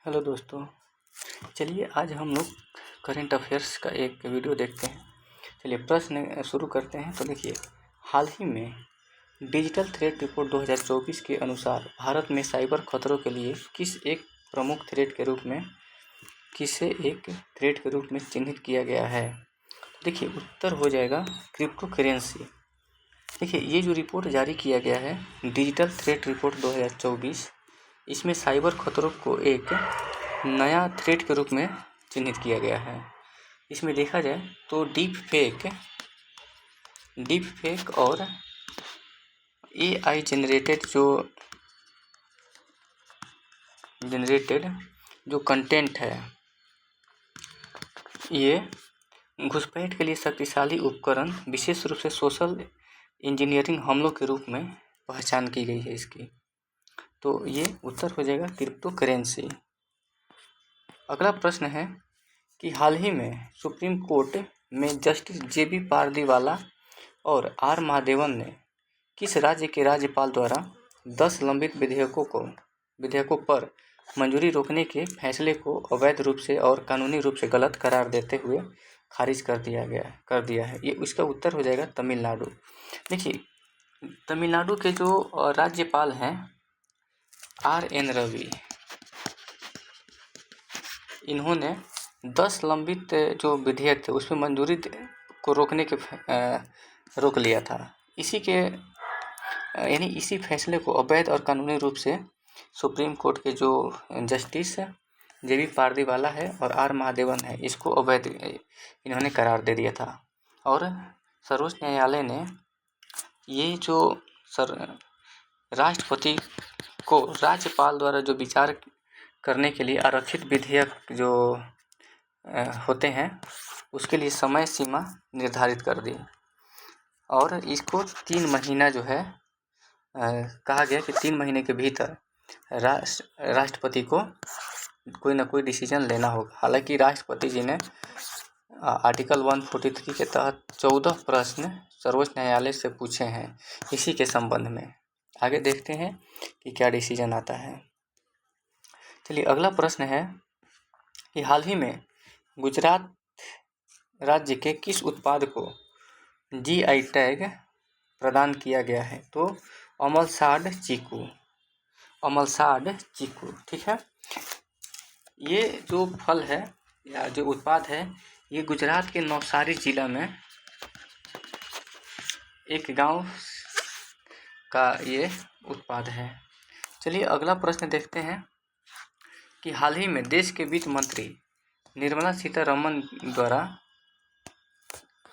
Hello दोस्तों, चलिए आज हम लोग करंट अफेयर्स का एक वीडियो देखते हैं। चलिए प्रश्न शुरू करते हैं। तो देखिए, हाल ही में डिजिटल थ्रेट रिपोर्ट 2024 के अनुसार भारत में साइबर खतरों के लिए किसे एक थ्रेट के रूप में चिन्हित किया गया है। देखिए उत्तर हो जाएगा क्रिप्टो करेंसी। देखिए ये जो रिपोर्ट जारी किया गया है डिजिटल थ्रेट रिपोर्ट 2024, इसमें साइबर खतरों को एक नया थ्रेट के रूप में चिन्हित किया गया है। इसमें देखा जाए तो डीप फेक और एआई जनरेटेड जो कंटेंट है, ये घुसपैठ के लिए शक्तिशाली उपकरण विशेष रूप से सोशल इंजीनियरिंग हमलों के रूप में पहचान की गई है इसकी। तो ये उत्तर हो जाएगा क्रिप्टो करेंसी। अगला प्रश्न है कि हाल ही में सुप्रीम कोर्ट में जस्टिस जेबी पारदीवाला और आर महादेवन ने किस राज्य के राज्यपाल द्वारा 10 लंबित विधेयकों पर मंजूरी रोकने के फैसले को अवैध रूप से और कानूनी रूप से गलत करार देते हुए खारिज कर दिया है। ये उसका उत्तर हो जाएगा तमिलनाडु। देखिए तमिलनाडु के जो राज्यपाल हैं RN रवि, इन्होंने 10 लंबित जो विधेयक थे उसमें मंजूरी को रोक लिया था। इसी फैसले को अवैध और कानूनी रूप से सुप्रीम कोर्ट के जो जस्टिस जेबी पारदीवाला है और आर महादेवन है, इसको अवैध इन्होंने करार दे दिया था। और सर्वोच्च न्यायालय ने ये जो राष्ट्रपति को राज्यपाल द्वारा जो विचार करने के लिए आरक्षित विधेयक जो होते हैं उसके लिए समय सीमा निर्धारित कर दी और इसको 3 महीना जो है कहा गया कि 3 महीने के भीतर राष्ट्रपति को कोई ना कोई डिसीजन लेना होगा। हालांकि राष्ट्रपति जी ने आर्टिकल 143 के तहत 14 प्रश्न सर्वोच्च न्यायालय से पूछे हैं इसी के संबंध में। आगे देखते हैं कि क्या डिसीजन आता है। चलिए अगला प्रश्न है कि हाल ही में गुजरात राज्य के किस उत्पाद को GI टैग प्रदान किया गया है। तो अमलसाड चीकू, ठीक है। ये जो फल है या जो उत्पाद है ये गुजरात के नवसारी जिला में एक गांव का ये उत्पाद है। चलिए अगला प्रश्न देखते हैं कि हाल ही में देश के वित्त मंत्री निर्मला सीतारमण द्वारा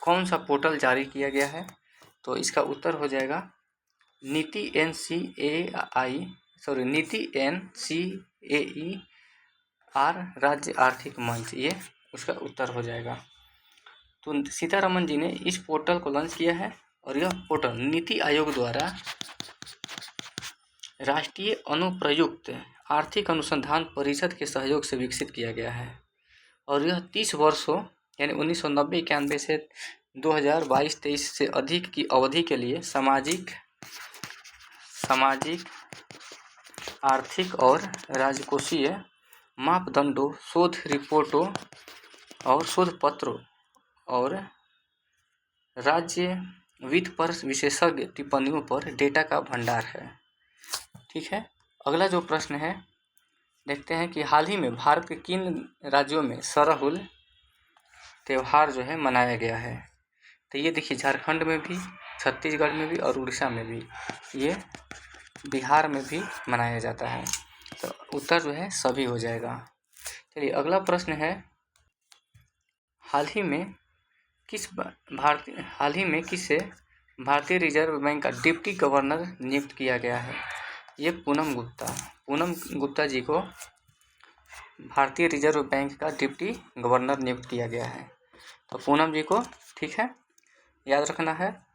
कौन सा पोर्टल जारी किया गया है। तो इसका उत्तर हो जाएगा नीति NCAR राज्य आर्थिक मंच, ये उसका उत्तर हो जाएगा। तो सीतारमण जी ने इस पोर्टल को लॉन्च किया है और यह पोर्टल नीति आयोग द्वारा राष्ट्रीय अनुप्रयुक्त आर्थिक अनुसंधान परिषद के सहयोग से विकसित किया गया है और यह 30 वर्षों यानी 1990-91 से 2022-23 से अधिक की अवधि के लिए सामाजिक, आर्थिक और राजकोषीय मापदंडों, शोध रिपोर्टों और शोध पत्रों और राज्य वित्त पर विशेषज्ञ टिप्पणियों पर डेटा का भंडार है, ठीक है। अगला जो प्रश्न है देखते हैं कि हाल ही में भारत के किन राज्यों में सरहुल त्यौहार जो है मनाया गया है। तो ये देखिए झारखंड में भी, छत्तीसगढ़ में भी और उड़ीसा में भी, ये बिहार में भी मनाया जाता है। तो उत्तर जो है सभी हो जाएगा। चलिए अगला प्रश्न है हाल ही में किसे भारतीय रिजर्व बैंक का डिप्टी गवर्नर नियुक्त किया गया है। ये पूनम गुप्ता जी को भारतीय रिजर्व बैंक का डिप्टी गवर्नर नियुक्त किया गया है। तो पूनम जी को, ठीक है, याद रखना है।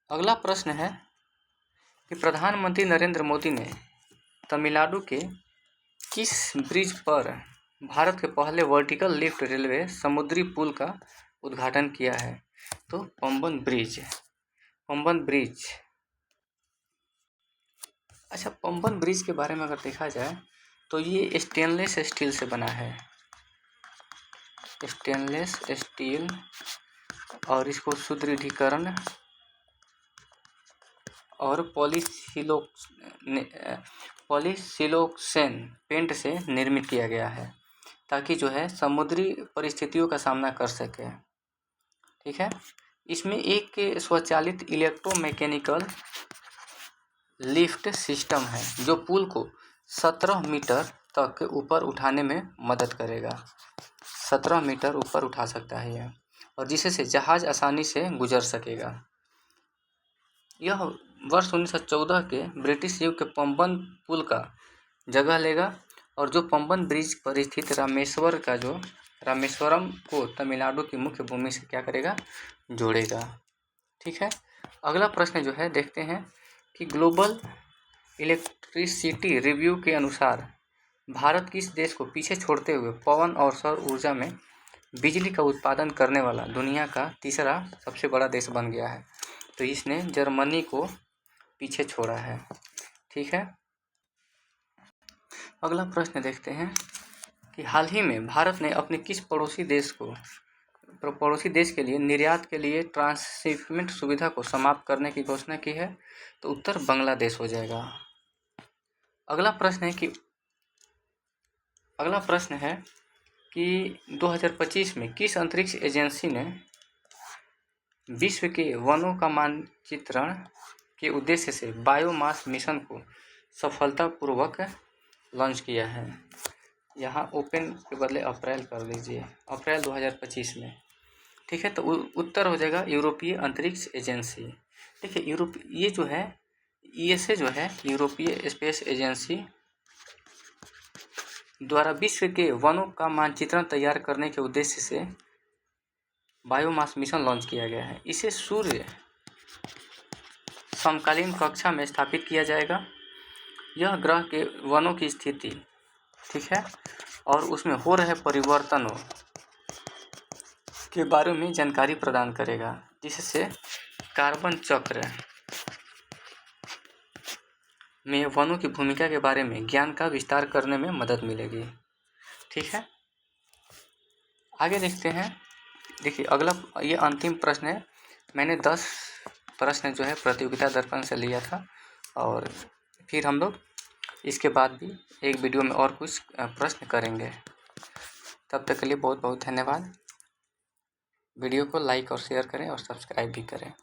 अगला प्रश्न है कि प्रधानमंत्री नरेंद्र मोदी ने तमिलनाडु के किस ब्रिज पर भारत के पहले वर्टिकल लिफ्ट रेलवे समुद्री पुल का उद्घाटन किया है। तो पंबन ब्रिज। अच्छा, पंबन ब्रिज के बारे में अगर देखा जाए तो ये स्टेनलेस स्टील से बना है, स्टेनलेस स्टील, और इसको सुदृढ़ीकरण और पॉलीसिलोक्सेन पेंट से निर्मित किया गया है ताकि जो है समुद्री परिस्थितियों का सामना कर सके। ठीक है, इसमें एक स्वचालित इलेक्ट्रोमैकेनिकल लिफ्ट सिस्टम है जो पुल को 17 मीटर तक ऊपर उठाने में मदद करेगा। 17 मीटर ऊपर उठा सकता है यह, और जिससे जहाज आसानी से गुजर सकेगा। यह वर्ष 1914 के ब्रिटिश युग के पंबन पुल का जगह लेगा और जो पंबन ब्रिज पर स्थित रामेश्वरम को तमिलनाडु की मुख्य भूमि से क्या करेगा, जोड़ेगा। ठीक है, अगला प्रश्न जो है देखते हैं कि ग्लोबल इलेक्ट्रिसिटी रिव्यू के अनुसार भारत किस देश को पीछे छोड़ते हुए पवन और सौर ऊर्जा में बिजली का उत्पादन करने वाला दुनिया का तीसरा सबसे बड़ा देश बन गया है। तो इसने जर्मनी को पीछे छोड़ा है। ठीक है, अगला प्रश्न देखते हैं कि हाल ही में भारत ने अपने किस पड़ोसी देश के लिए निर्यात के लिए ट्रांसशिपमेंट सुविधा को समाप्त करने की घोषणा की है। तो उत्तर बांग्लादेश हो जाएगा। अगला प्रश्न है कि 2025 में किस अंतरिक्ष एजेंसी ने विश्व के वनों का मानचित्रण के उद्देश्य से बायोमास मिशन को सफलतापूर्वक लॉन्च किया है। यहाँ ओपन के बदले अप्रैल कर दीजिए, अप्रैल 2025 में। ठीक है, तो उत्तर हो जाएगा यूरोपीय अंतरिक्ष एजेंसी। देखिए ये जो है ईएसए जो है यूरोपीय स्पेस एजेंसी द्वारा विश्व के वनों का मानचित्रण तैयार करने के उद्देश्य से बायोमास मिशन लॉन्च किया गया है। इसे सूर्य समकालीन कक्षा में स्थापित किया जाएगा। यह ग्रह के वनों की स्थिति, ठीक है, और उसमें हो रहे परिवर्तनों के बारे में जानकारी प्रदान करेगा, जिससे कार्बन चक्र में वनों की भूमिका के बारे में ज्ञान का विस्तार करने में मदद मिलेगी। ठीक है, आगे देखते हैं। देखिए अगला ये अंतिम प्रश्न है। मैंने 10 प्रश्न जो है प्रतियोगिता दर्पण से लिया था, और फिर हम लोग इसके बाद भी एक वीडियो में और कुछ प्रश्न करेंगे। तब तक के लिए बहुत बहुत धन्यवाद। वीडियो को लाइक और शेयर करें और सब्सक्राइब भी करें।